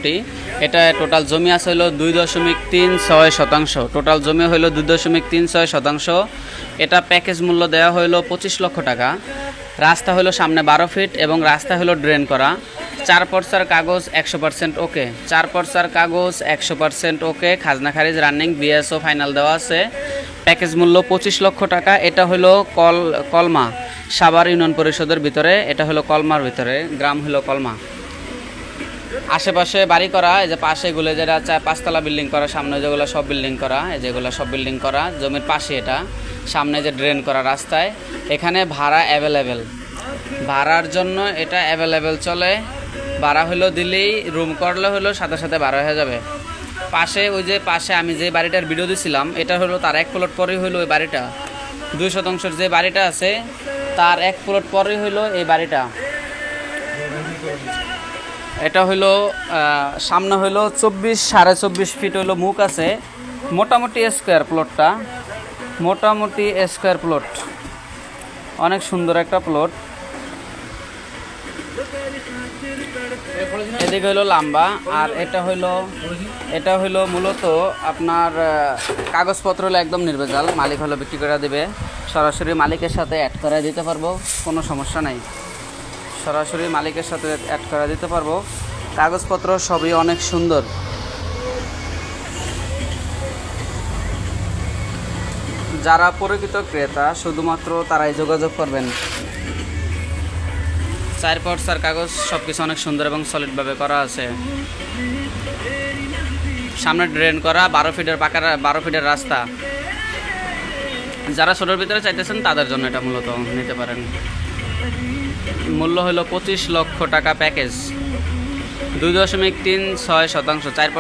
প্লটটি। এটা টোটাল জমি আছে হলো 2.36 শতাংশ। টোটাল জমি হলো 2.36 শতাংশ। এটা প্যাকেজ মূল্য দেওয়া হলো 25 লক্ষ টাকা। রাস্তা হলো সামনে 12 ফিট এবং রাস্তা হলো ড্রেন করা। 4 পর্সার কাগজ 100% ওকে। 4 পর্সার কাগজ 100% ওকে। খাজনা খারিজ রানিং, বিএসও ফাইনাল দেওয়া আছে। প্যাকেজ মূল্য 25 লক্ষ টাকা। এটা হলো কলমা, সাভার ইউনিয়ন পরিষদের ভিতরে। এটা হলো কলমার ভিতরে, গ্রাম হলো কলমা। আশেপাশে বাড়ি করা, এই যে পাশে এগুলো যেটা 5 তলা বিল্ডিং করা, সামনে যেগুলো সব বিল্ডিং করা, এই যেগুলো সব বিল্ডিং করা। জমির পাশে এটা, সামনে যে ড্রেন করা রাস্তায়। এখানে ভাড়া অ্যাভেলেবেল, ভাড়ার জন্য এটা অ্যাভেলেবেল চলে। ভাড়া হলো দিলেই, রুম করলে হলো সাথে সাথে ভাড়া হয়ে যাবে। পাশে ওই যে পাশে আমি যে বাড়িটার ভিডিও দিছিলাম, এটা হলো তার 1 প্লট পরেই হলো ওই বাড়িটা। 2 শতাংশের যে বাড়িটা আছে তার 1 প্লট পরেই হলো এই বাড়িটা। এটা হইলো সামনে হইলো 24-24.5 ফিট হইলো মুখ আছে। মোটামুটি স্কোয়ার প্লটটা, মোটামুটি স্কোয়ার প্লট, অনেক সুন্দর একটা প্লট। এদিকে হইলো লম্বা। আর এটা হইলো মূলত আপনার কাগজপত্র হলো একদম নির্ভেজাল। মালিক হলো বিক্রি করে দিবে, সরাসরি মালিকের সাথে অ্যাড করে দিতে পারবো, কোনো সমস্যা নাই। সরাসরি মালিকের সাথে অ্যাড করে দিতে পারবো। কাগজপত্র সবই অনেক সুন্দর। যারা পরিচিত ক্রেতা শুধুমাত্র তারাই যোগাযোগ করবেন। 4 পর্সার কাগজ, সব কিছু অনেক সুন্দর এবং সলিডভাবে করা আছে। সামনে ড্রেন করা, 12 ফিটের পাকা, 12 ফিটের রাস্তা। যারা ছোটোর ভিতরে চাইতেছেন তাদের জন্য এটা মূলত নিতে পারেন। মূল্য হলো 25 লক্ষ টাকা প্যাকেজ, 2.36 শতাংশ। 4